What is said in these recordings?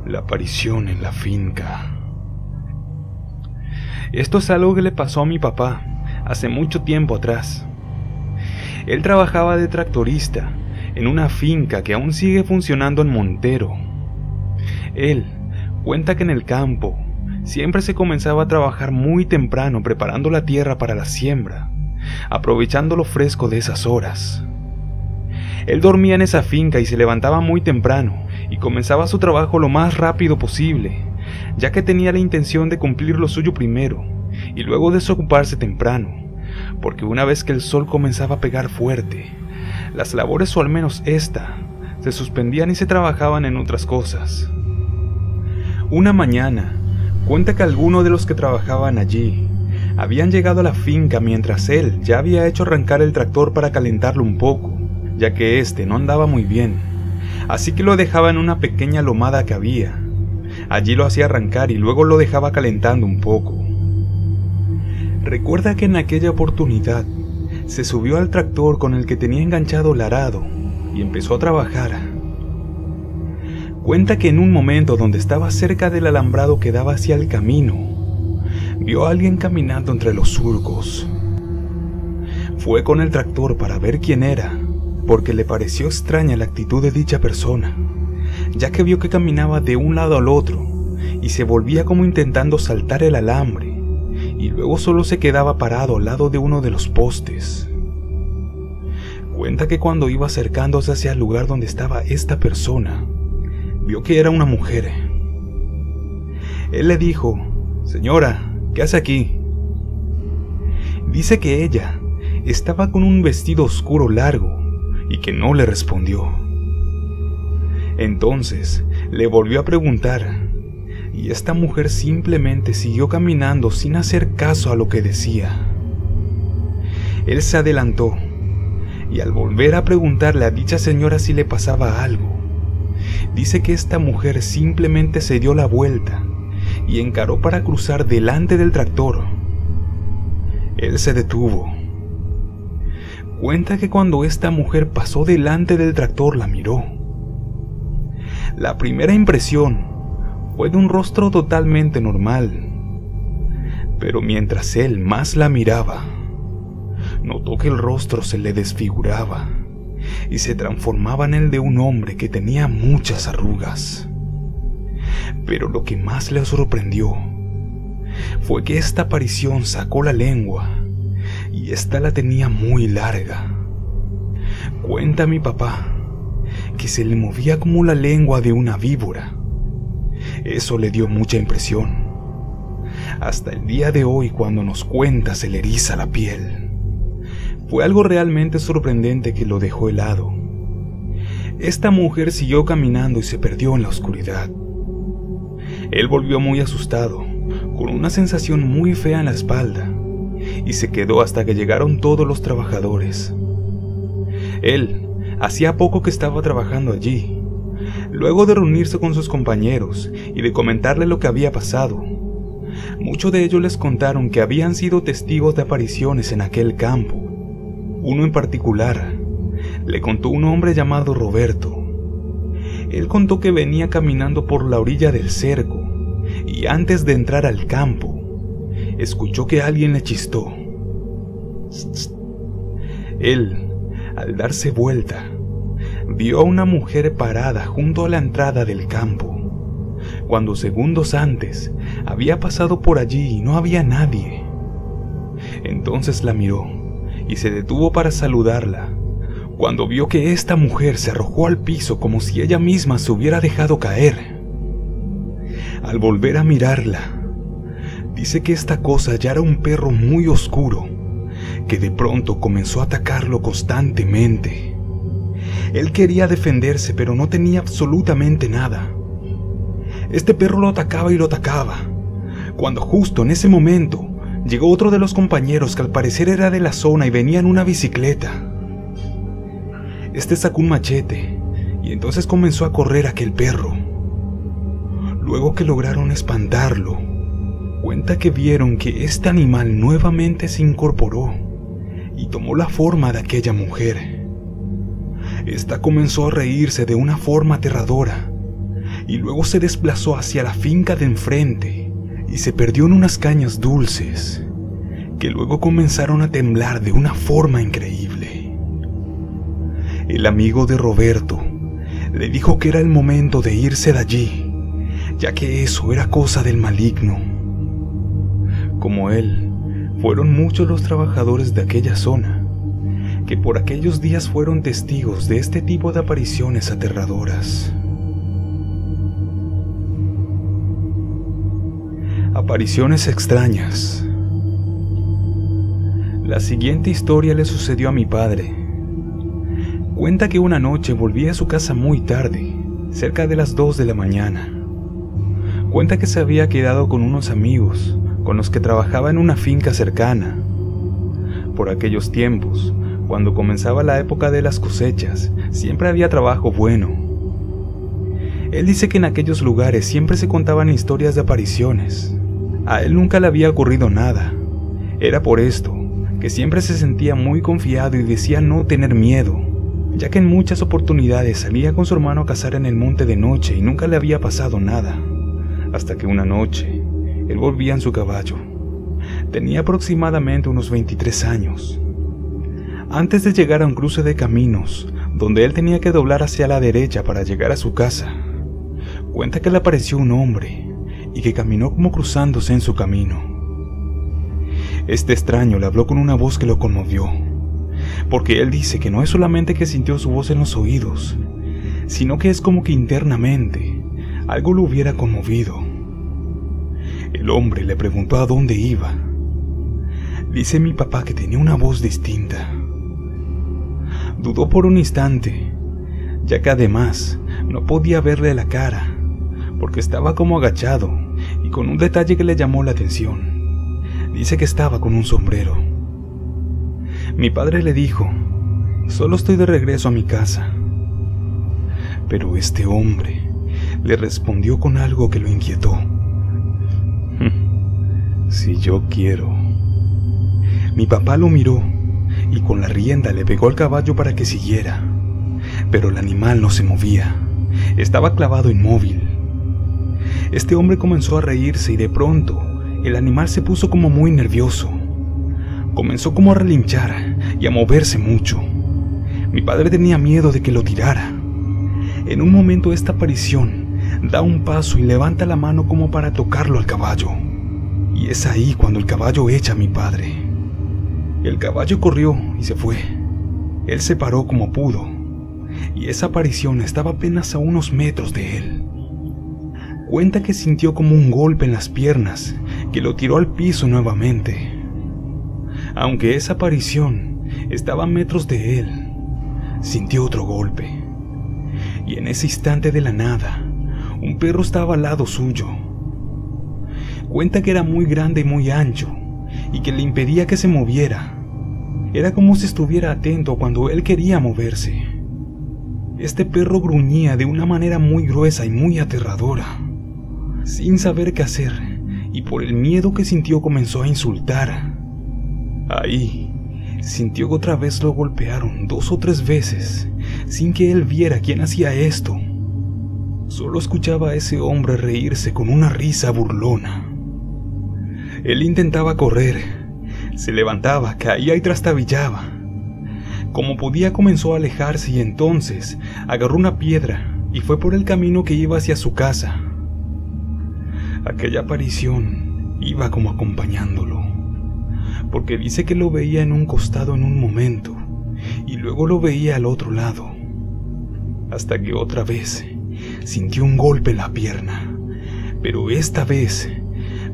La aparición en la finca. Esto es algo que le pasó a mi papá hace mucho tiempo atrás. Él trabajaba de tractorista en una finca que aún sigue funcionando en Montero. Él cuenta que en el campo siempre se comenzaba a trabajar muy temprano preparando la tierra para la siembra, aprovechando lo fresco de esas horas. Él dormía en esa finca y se levantaba muy temprano y comenzaba su trabajo lo más rápido posible, ya que tenía la intención de cumplir lo suyo primero y luego desocuparse temprano, porque una vez que el sol comenzaba a pegar fuerte, las labores, o al menos esta, se suspendían y se trabajaban en otras cosas. Una mañana, cuenta que algunos de los que trabajaban allí habían llegado a la finca mientras él ya había hecho arrancar el tractor para calentarlo un poco, ya que este no andaba muy bien, así que lo dejaba en una pequeña lomada que había. Allí lo hacía arrancar y luego lo dejaba calentando un poco. Recuerda que en aquella oportunidad se subió al tractor con el que tenía enganchado el arado y empezó a trabajar. Cuenta que en un momento donde estaba cerca del alambrado que daba hacia el camino, vio a alguien caminando entre los surcos. Fue con el tractor para ver quién era, porque le pareció extraña la actitud de dicha persona, ya que vio que caminaba de un lado al otro y se volvía como intentando saltar el alambre, y luego solo se quedaba parado al lado de uno de los postes. Cuenta que cuando iba acercándose hacia el lugar donde estaba esta persona, vio que era una mujer. Él le dijo: «Señora, ¿qué hace aquí?». Dice que ella estaba con un vestido oscuro largo y que no le respondió. Entonces le volvió a preguntar, y esta mujer simplemente siguió caminando sin hacer caso a lo que decía. Él se adelantó, y al volver a preguntarle a dicha señora si le pasaba algo, dice que esta mujer simplemente se dio la vuelta y encaró para cruzar delante del tractor. Él se detuvo. Cuenta que cuando esta mujer pasó delante del tractor la miró. La primera impresión fue de un rostro totalmente normal, pero mientras él más la miraba, notó que el rostro se le desfiguraba y se transformaba en el de un hombre que tenía muchas arrugas. Pero lo que más le sorprendió fue que esta aparición sacó la lengua, y esta la tenía muy larga. Cuenta mi papá que se le movía como la lengua de una víbora. Eso le dio mucha impresión. Hasta el día de hoy, cuando nos cuenta, se le eriza la piel. Fue algo realmente sorprendente que lo dejó helado. Esta mujer siguió caminando y se perdió en la oscuridad. Él volvió muy asustado, con una sensación muy fea en la espalda, y se quedó hasta que llegaron todos los trabajadores. Él hacía poco que estaba trabajando allí. Luego de reunirse con sus compañeros y de comentarle lo que había pasado, muchos de ellos les contaron que habían sido testigos de apariciones en aquel campo. Uno en particular le contó un hombre llamado Roberto. Él contó que venía caminando por la orilla del cerco y antes de entrar al campo, escuchó que alguien le chistó. Él, al darse vuelta, vio a una mujer parada junto a la entrada del campo, cuando segundos antes había pasado por allí y no había nadie. Entonces la miró y se detuvo para saludarla, cuando vio que esta mujer se arrojó al piso como si ella misma se hubiera dejado caer. Al volver a mirarla, dice que esta cosa ya era un perro muy oscuro, que de pronto comenzó a atacarlo constantemente. Él quería defenderse, pero no tenía absolutamente nada. Este perro lo atacaba y lo atacaba, cuando justo en ese momento llegó otro de los compañeros que al parecer era de la zona y venía en una bicicleta. Este sacó un machete y entonces comenzó a correr aquel perro. Luego que lograron espantarlo, cuenta que vieron que este animal nuevamente se incorporó y tomó la forma de aquella mujer. Esta comenzó a reírse de una forma aterradora y luego se desplazó hacia la finca de enfrente y se perdió en unas cañas dulces que luego comenzaron a temblar de una forma increíble. El amigo de Roberto le dijo que era el momento de irse de allí, ya que eso era cosa del maligno. Como él, fueron muchos los trabajadores de aquella zona que por aquellos días fueron testigos de este tipo de apariciones aterradoras. Apariciones extrañas. La siguiente historia le sucedió a mi padre. Cuenta que una noche volvía a su casa muy tarde, cerca de las 2 de la mañana. Cuenta que se había quedado con unos amigos con los que trabajaba en una finca cercana. Por aquellos tiempos, cuando comenzaba la época de las cosechas, siempre había trabajo bueno. Él dice que en aquellos lugares siempre se contaban historias de apariciones. A él nunca le había ocurrido nada. Era por esto que siempre se sentía muy confiado y decía no tener miedo, ya que en muchas oportunidades salía con su hermano a cazar en el monte de noche y nunca le había pasado nada. Hasta que una noche, él volvía en su caballo. Tenía aproximadamente unos 23 años. Antes de llegar a un cruce de caminos, donde él tenía que doblar hacia la derecha para llegar a su casa, cuenta que le apareció un hombre y que caminó como cruzándose en su camino. Este extraño le habló con una voz que lo conmovió, porque él dice que no es solamente que sintió su voz en los oídos, sino que es como que internamente algo lo hubiera conmovido. El hombre le preguntó a dónde iba. Dice mi papá que tenía una voz distinta. Dudó por un instante, ya que además no podía verle la cara, porque estaba como agachado y con un detalle que le llamó la atención. Dice que estaba con un sombrero. Mi padre le dijo, solo estoy de regreso a mi casa. Pero este hombre le respondió con algo que lo inquietó. Si yo quiero. Mi papá lo miró y con la rienda le pegó al caballo para que siguiera, pero el animal no se movía, estaba clavado inmóvil. Este hombre comenzó a reírse y de pronto el animal se puso como muy nervioso. Comenzó como a relinchar y a moverse mucho. Mi padre tenía miedo de que lo tirara. En un momento esta aparición da un paso y levanta la mano como para tocarlo al caballo. Y es ahí cuando el caballo echa a mi padre. El caballo corrió y se fue. Él se paró como pudo, y esa aparición estaba apenas a unos metros de él. Cuenta que sintió como un golpe en las piernas que lo tiró al piso nuevamente. Aunque esa aparición estaba a metros de él, sintió otro golpe. Y en ese instante de la nada, un perro estaba al lado suyo. Cuenta que era muy grande y muy ancho, y que le impedía que se moviera. Era como si estuviera atento cuando él quería moverse. Este perro gruñía de una manera muy gruesa y muy aterradora. Sin saber qué hacer, y por el miedo que sintió comenzó a insultar. Ahí, sintió que otra vez lo golpearon 2 o 3 veces, sin que él viera quién hacía esto. Solo escuchaba a ese hombre reírse con una risa burlona. Él intentaba correr, se levantaba, caía y trastabillaba. Como podía comenzó a alejarse y entonces agarró una piedra y fue por el camino que iba hacia su casa. Aquella aparición iba como acompañándolo, porque dice que lo veía en un costado en un momento y luego lo veía al otro lado, hasta que otra vez sintió un golpe en la pierna, pero esta vez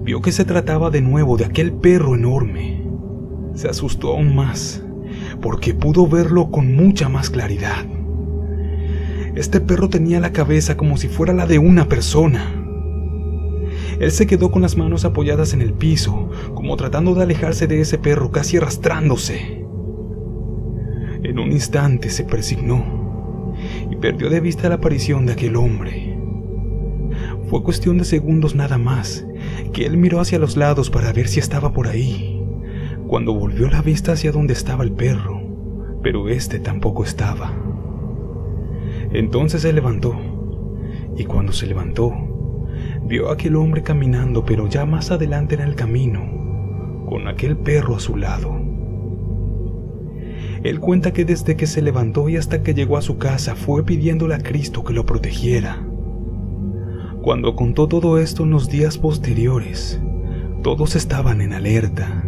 vio que se trataba de nuevo de aquel perro enorme. Se asustó aún más, porque pudo verlo con mucha más claridad. Este perro tenía la cabeza como si fuera la de una persona. Él se quedó con las manos apoyadas en el piso, como tratando de alejarse de ese perro, casi arrastrándose. En un instante se persignó y perdió de vista la aparición de aquel hombre. Fue cuestión de segundos nada más, que él miró hacia los lados para ver si estaba por ahí, cuando volvió la vista hacia donde estaba el perro, pero este tampoco estaba. Entonces se levantó y cuando se levantó, vio a aquel hombre caminando, pero ya más adelante en el camino, con aquel perro a su lado. Él cuenta que desde que se levantó y hasta que llegó a su casa fue pidiéndole a Cristo que lo protegiera. Cuando contó todo esto en los días posteriores, todos estaban en alerta,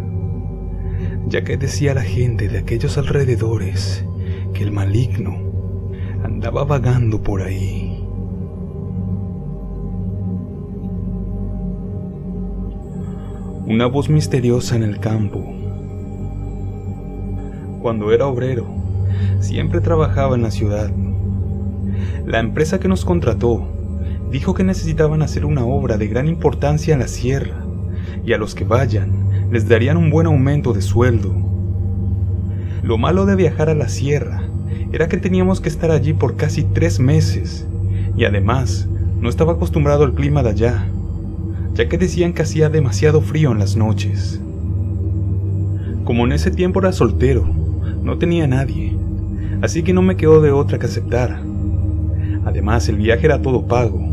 ya que decía la gente de aquellos alrededores que el maligno andaba vagando por ahí. Una voz misteriosa en el campo. Cuando era obrero, siempre trabajaba en la ciudad. La empresa que nos contrató dijo que necesitaban hacer una obra de gran importancia en la sierra, y a los que vayan les darían un buen aumento de sueldo. Lo malo de viajar a la sierra era que teníamos que estar allí por casi 3 meses, y además no estaba acostumbrado al clima de allá, ya que decían que hacía demasiado frío en las noches. Como en ese tiempo era soltero, no tenía nadie, así que no me quedó de otra que aceptar. Además, el viaje era todo pago.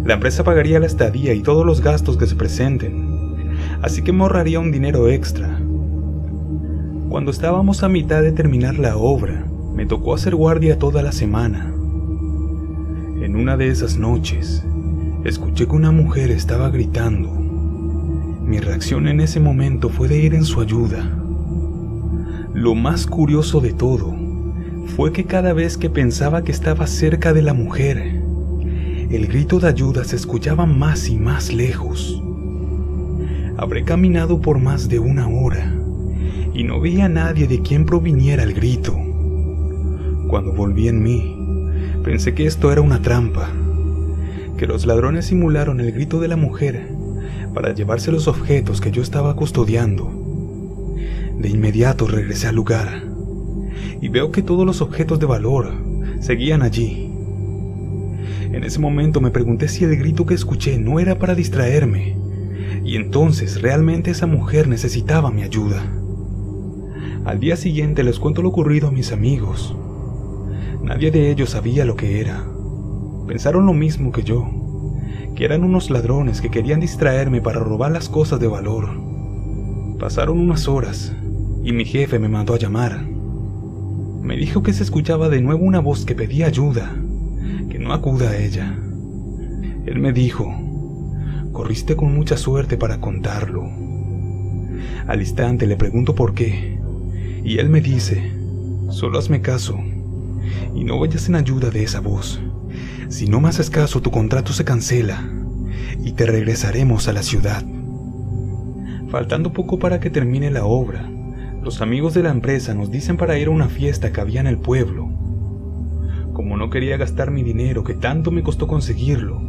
La empresa pagaría la estadía y todos los gastos que se presenten, así que me ahorraría un dinero extra. Cuando estábamos a mitad de terminar la obra, me tocó hacer guardia toda la semana. En una de esas noches, escuché que una mujer estaba gritando. Mi reacción en ese momento fue de ir en su ayuda. Lo más curioso de todo fue que cada vez que pensaba que estaba cerca de la mujer, el grito de ayuda se escuchaba más y más lejos. Habré caminado por más de 1 hora y no veía a nadie de quien proviniera el grito. Cuando volví en mí, pensé que esto era una trampa, que los ladrones simularon el grito de la mujer para llevarse los objetos que yo estaba custodiando. De inmediato regresé al lugar y veo que todos los objetos de valor seguían allí. En ese momento me pregunté si el grito que escuché no era para distraerme, y entonces realmente esa mujer necesitaba mi ayuda. Al día siguiente les cuento lo ocurrido a mis amigos. Nadie de ellos sabía lo que era. Pensaron lo mismo que yo, que eran unos ladrones que querían distraerme para robar las cosas de valor. Pasaron unas horas y mi jefe me mandó a llamar. Me dijo que se escuchaba de nuevo una voz que pedía ayuda, que no acuda a ella. Él me dijo: corriste con mucha suerte para contarlo. Al instante le pregunto por qué, y él me dice: solo hazme caso y no vayas en ayuda de esa voz. Si no me haces caso, tu contrato se cancela y te regresaremos a la ciudad. Faltando poco para que termine la obra, los amigos de la empresa nos dicen para ir a una fiesta que había en el pueblo. Como no quería gastar mi dinero, que tanto me costó conseguirlo,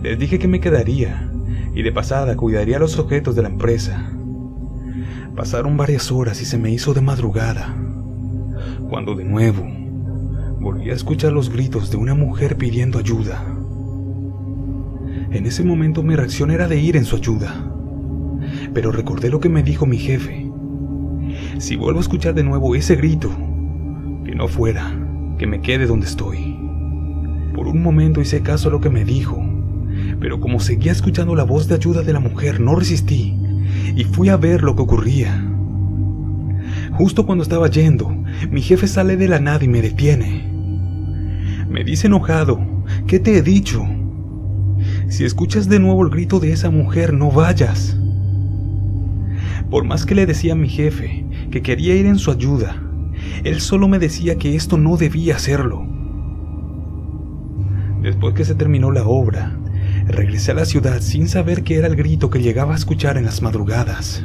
les dije que me quedaría y de pasada cuidaría los objetos de la empresa. Pasaron varias horas y se me hizo de madrugada, cuando de nuevo volví a escuchar los gritos de una mujer pidiendo ayuda. En ese momento mi reacción era de ir en su ayuda, pero recordé lo que me dijo mi jefe: si vuelvo a escuchar de nuevo ese grito, que no fuera, que me quede donde estoy. Por un momento hice caso a lo que me dijo, pero como seguía escuchando la voz de ayuda de la mujer, no resistí y fui a ver lo que ocurría. Justo cuando estaba yendo, mi jefe sale de la nada y me detiene. Me dice enojado: ¿qué te he dicho? Si escuchas de nuevo el grito de esa mujer, no vayas. Por más que le decía a mi jefe que quería ir en su ayuda, él solo me decía que esto no debía hacerlo. Después que se terminó la obra, regresé a la ciudad sin saber qué era el grito que llegaba a escuchar en las madrugadas.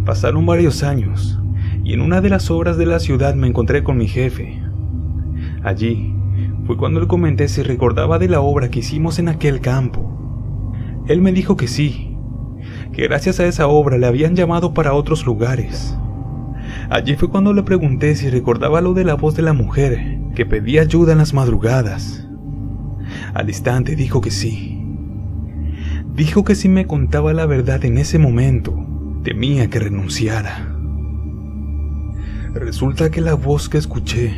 Pasaron varios años y en una de las obras de la ciudad me encontré con mi jefe. Allí fue cuando le comenté si recordaba de la obra que hicimos en aquel campo. Él me dijo que sí, que gracias a esa obra le habían llamado para otros lugares. Allí fue cuando le pregunté si recordaba lo de la voz de la mujer que pedía ayuda en las madrugadas. Al instante dijo que sí. Dijo que si me contaba la verdad en ese momento, temía que renunciara. Resulta que la voz que escuché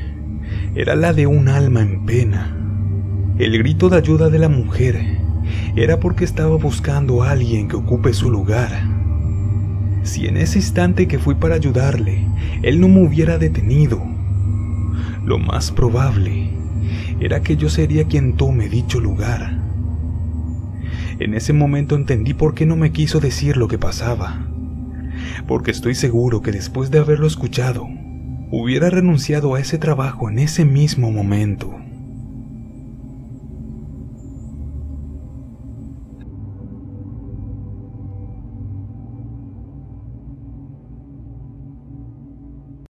era la de un alma en pena. El grito de ayuda de la mujer era porque estaba buscando a alguien que ocupe su lugar. Si en ese instante que fui para ayudarle, él no me hubiera detenido, lo más probable era que yo sería quien tome dicho lugar. En ese momento entendí por qué no me quiso decir lo que pasaba, porque estoy seguro que después de haberlo escuchado, hubiera renunciado a ese trabajo en ese mismo momento.